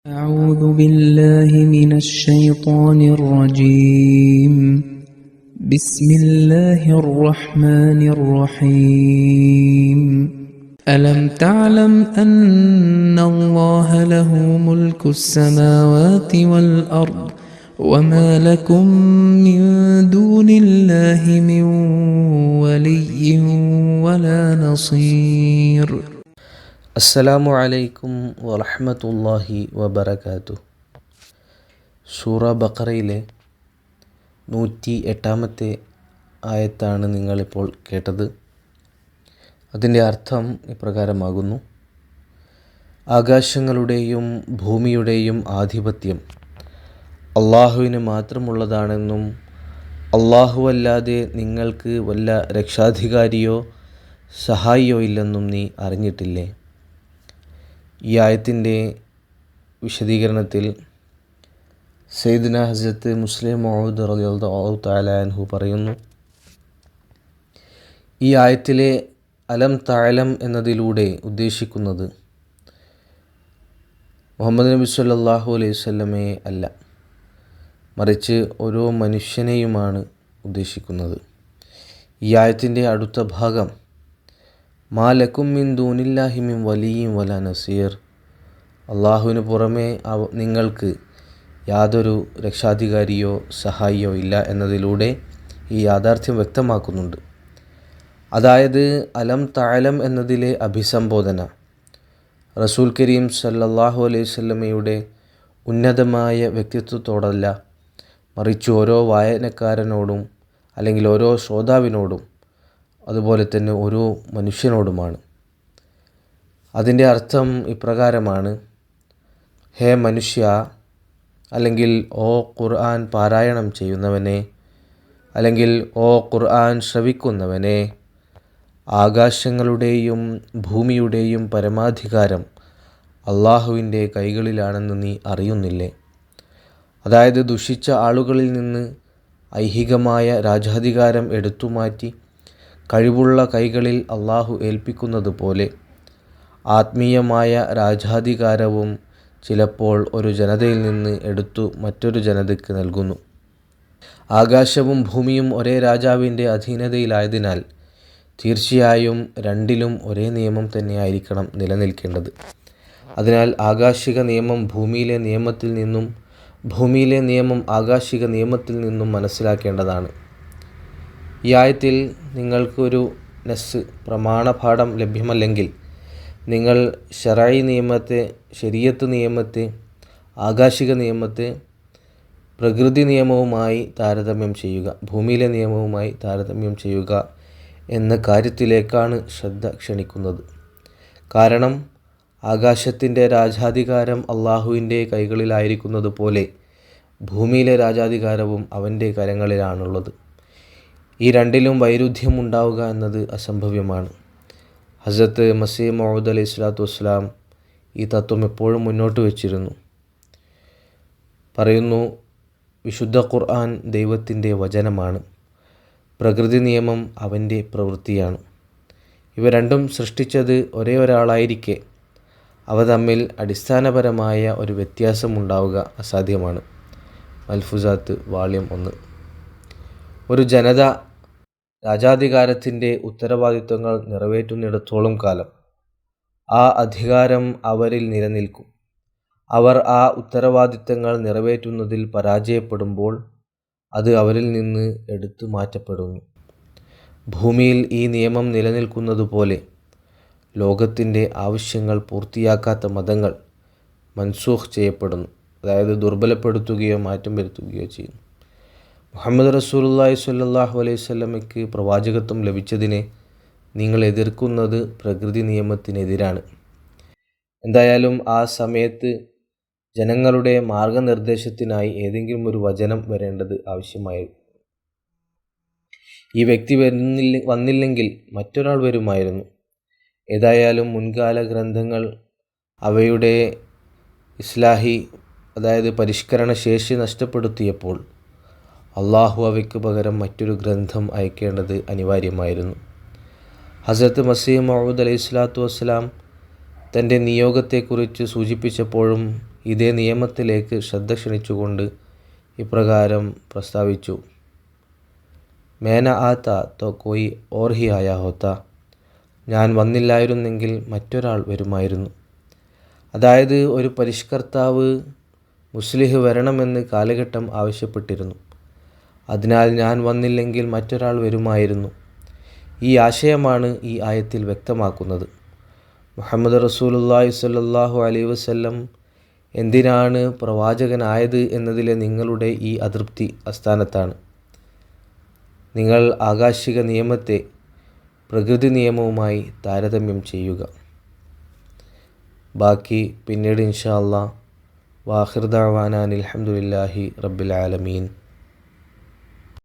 أعوذ بالله من الشيطان الرجيم. بسم الله الرحمن الرحيم. ألم تعلم أن الله له ملك السماوات والأرض وما لكم من دون الله من ولي ولا نصير. അസ്സലാമു അലൈക്കും വറഹ്മത്തുള്ളാഹി വബറകാതുഹു. സൂറ ബഖറയിലെ 108-ാമത്തെ ആയത്താണ് നിങ്ങളിപ്പോൾ കേട്ടത്. അതിൻ്റെ അർത്ഥം ഇപ്രകാരമാകുന്നു: ആകാശങ്ങളുടെയും ഭൂമിയുടെയും ആധിപത്യം അള്ളാഹുവിന് മാത്രമുള്ളതാണെന്നും അല്ലാഹുവല്ലാതെ നിങ്ങൾക്ക് വല്ല രക്ഷാധികാരിയോ സഹായിയോ ഇല്ലെന്നും നീ അറിഞ്ഞിട്ടില്ലേ? ഈ ആയത്തിൻ്റെ വിശദീകരണത്തിൽ സയ്യിദ്ന ഹസ്രത്ത് മുസ്ലിം മൗഊദ് റളിയല്ലാഹു തആല അൻഹു പറയുന്നു, ഈ ആയത്തിലെ അലം തഅലം എന്നതിലൂടെ ഉദ്ദേശിക്കുന്നത് മുഹമ്മദ് നബി സല്ലല്ലാഹു അലൈഹി വസല്ലമയെ അല്ല, മറിച്ച് ഓരോ മനുഷ്യനെയുമാണ് ഉദ്ദേശിക്കുന്നത്. ഈ ആയത്തിൻ്റെ അടുത്ത ഭാഗം മാ ലക്കും മിൻ ദൂനില്ലാഹി മിൻ വലിയ്യിൻ വലാ നസീർ, അള്ളാഹുവിന് പുറമേ നിങ്ങൾക്ക് യാതൊരു രക്ഷാധികാരിയോ സഹായിയോ ഇല്ല എന്നതിലൂടെ ഈ യാഥാർത്ഥ്യം വ്യക്തമാക്കുന്നുണ്ട്. അതായത് അലം തഅലം എന്നതിലെ അഭിസംബോധന റസൂൽ കരീം സല്ലല്ലാഹു അലൈഹി വസല്ലമയുടെ ഉന്നതമായ വ്യക്തിത്വത്തോടല്ല, മറിച്ച് ഓരോ വായനക്കാരനോടും അല്ലെങ്കിൽ ഓരോ ശ്രോതാവിനോടും അതുപോലെ തന്നെ ഓരോ മനുഷ്യനോടുമാണ്. അതിൻ്റെ അർത്ഥം ഇപ്രകാരമാണ്: ഹേ മനുഷ്യ, അല്ലെങ്കിൽ ഓ ഖുർആൻ പാരായണം ചെയ്യുന്നവനെ, അല്ലെങ്കിൽ ഓ ഖുർആൻ ശ്രവിക്കുന്നവനെ, ആകാശങ്ങളുടെയും ഭൂമിയുടെയും പരമാധികാരം അള്ളാഹുവിൻ്റെ കൈകളിലാണെന്ന് നീ അറിയുന്നില്ലേ? അതായത് ദുഷിച്ച ആളുകളിൽ നിന്ന് ഐഹികമായ രാജാധികാരം എടുത്തുമാറ്റി കഴിവുള്ള കൈകളിൽ അള്ളാഹു ഏൽപ്പിക്കുന്നത് പോലെ ആത്മീയമായ രാജാധികാരവും ചിലപ്പോൾ ഒരു ജനതയിൽ നിന്ന് എടുത്തു മറ്റൊരു ജനതയ്ക്ക് നൽകുന്നു. ആകാശവും ഭൂമിയും ഒരേ രാജാവിൻ്റെ അധീനതയിലായതിനാൽ തീർച്ചയായും രണ്ടിലും ഒരേ നിയമം തന്നെയായിരിക്കണം നിലനിൽക്കേണ്ടത്. അതിനാൽ ആകാശിക നിയമം ഭൂമിയിലെ നിയമത്തിൽ നിന്നും ഭൂമിയിലെ നിയമം ആകാശിക നിയമത്തിൽ നിന്നും മനസ്സിലാക്കേണ്ടതാണ്. ഈ ആയത്തിൽ നിങ്ങൾക്കൊരു നസ്സ് പ്രമാണപാഠം ലഭ്യമല്ലെങ്കിൽ നിങ്ങൾ ശറഈ നിയമത്തെ, ശരീഅത്ത് നിയമത്തെ, ആകാശിക നിയമത്തെ പ്രകൃതി നിയമവുമായി താരതമ്യം ചെയ്യുക, ഭൂമിയിലെ നിയമവുമായി താരതമ്യം ചെയ്യുക എന്ന കാര്യത്തിലേക്കാണ് ശ്രദ്ധ ക്ഷണിക്കുന്നത്. കാരണം ആകാശത്തിൻ്റെ രാജാധികാരം അള്ളാഹുവിൻ്റെ കൈകളിലായിരിക്കുന്നത് പോലെ ഭൂമിയിലെ രാജാധികാരവും അവൻ്റെ കരങ്ങളിലാണുള്ളത്. ഈ രണ്ടിലും വൈരുദ്ധ്യം ഉണ്ടാവുക എന്നത് അസംഭവ്യമാണ്. ഹസ്രത്ത് മസീഹ് മൗഊദ് അലൈഹി സ്വലാത്തു വസ്സലാം ഈ തത്വം എപ്പോഴും മുന്നോട്ട് വച്ചിരുന്നു. പറയുന്നു, വിശുദ്ധ ഖുർആൻ ദൈവത്തിൻ്റെ വചനമാണ്, പ്രകൃതി നിയമം അവൻ്റെ പ്രവൃത്തിയാണ്. ഇവ രണ്ടും സൃഷ്ടിച്ചത് ഒരേ ഒരാളായിരിക്കെ അവ തമ്മിൽ അടിസ്ഥാനപരമായ ഒരു വ്യത്യാസമുണ്ടാവുക അസാധ്യമാണ്. മൽഫുസാത്ത് വാള്യം 1. ഒരു ജനത രാജാധികാരത്തിൻ്റെ ഉത്തരവാദിത്വങ്ങൾ നിറവേറ്റുന്നിടത്തോളം കാലം ആ അധികാരം അവരിൽ നിലനിൽക്കും. അവർ ആ ഉത്തരവാദിത്തങ്ങൾ നിറവേറ്റുന്നതിൽ പരാജയപ്പെടുമ്പോൾ അത് അവരിൽ നിന്ന് എടുത്തു മാറ്റപ്പെടുന്നു. ഭൂമിയിൽ ഈ നിയമം നിലനിൽക്കുന്നത് പോലെ ലോകത്തിൻ്റെ ആവശ്യങ്ങൾ പൂർത്തിയാക്കാത്ത മതങ്ങൾ മൻസൂഖ് ചെയ്യപ്പെടുന്നു, അതായത് ദുർബലപ്പെടുത്തുകയോ മാറ്റം വരുത്തുകയോ ചെയ്യുന്നു. മുഹമ്മദ് റസൂലുള്ളാഹി സ്വല്ലല്ലാഹു അലൈഹി വസല്ലമയ്ക്ക് പ്രവാചകത്വം ലഭിച്ചതിനെ നിങ്ങൾ എതിർക്കുന്നത് പ്രകൃതി നിയമത്തിനെതിരാണ്. എന്തായാലും ആ സമയത്ത് ജനങ്ങളുടെ മാർഗനിർദ്ദേശത്തിനായി ഏതെങ്കിലും ഒരു വചനം വരേണ്ടത് ആവശ്യമായിരുന്നു. ഈ വ്യക്തി വന്നില്ലെങ്കിൽ മറ്റൊരാൾ വരുമായിരുന്നു. ഏതായാലും മുൻകാല ഗ്രന്ഥങ്ങൾ അവയുടെ ഇസ്ലാഹി, അതായത് പരിഷ്കരണ ശേഷി നഷ്ടപ്പെടുത്തിയപ്പോൾ അള്ളാഹു അവയ്ക്ക് പകരം മറ്റൊരു ഗ്രന്ഥം അയക്കേണ്ടത് അനിവാര്യമായിരുന്നു. ഹസ്രത്ത് മസീഹ് മൗഊദ് അലൈഹി സ്വലാത്തു വസ്സലാം തൻ്റെ നിയോഗത്തെക്കുറിച്ച് സൂചിപ്പിച്ചപ്പോഴും ഇതേ നിയമത്തിലേക്ക് ശ്രദ്ധ ക്ഷണിച്ചുകൊണ്ട് ഇപ്രകാരം പ്രസ്താവിച്ചു: മേന ആത്ത തോ കോയി ഓർ ഹി ആയാ ഹോത്ത, ഞാൻ വന്നില്ലായിരുന്നെങ്കിൽ മറ്റൊരാൾ വരുമായിരുന്നു. അതായത് ഒരു പരിഷ്കർത്താവ് മുസ്ലിഹ് വരണമെന്ന് കാലഘട്ടം ആവശ്യപ്പെട്ടിരുന്നു. അതിനാൽ ഞാൻ വന്നില്ലെങ്കിൽ മറ്റൊരാൾ വരുമായിരുന്നു. ഈ ആശയമാണ് ഈ ആയത്തിൽ വ്യക്തമാക്കുന്നത്. മുഹമ്മദ് റസൂലുള്ളാഹി സ്വല്ലല്ലാഹു അലൈഹി വസല്ലം എന്തിനാണ് പ്രവാചകനായത് എന്നതിലെ നിങ്ങളുടെ ഈ അതൃപ്തി അസ്ഥാനത്താണ്. നിങ്ങൾ ആകാശിക നിയമത്തെ പ്രകൃതി നിയമവുമായി താരതമ്യം ചെയ്യുക. ബാക്കി പിന്നീട് ഇൻഷാ അല്ലാഹ്. വാഖിർ ദഅവാനാ അൽഹംദുലില്ലാഹി റബ്ബിൽ ആലമീൻ.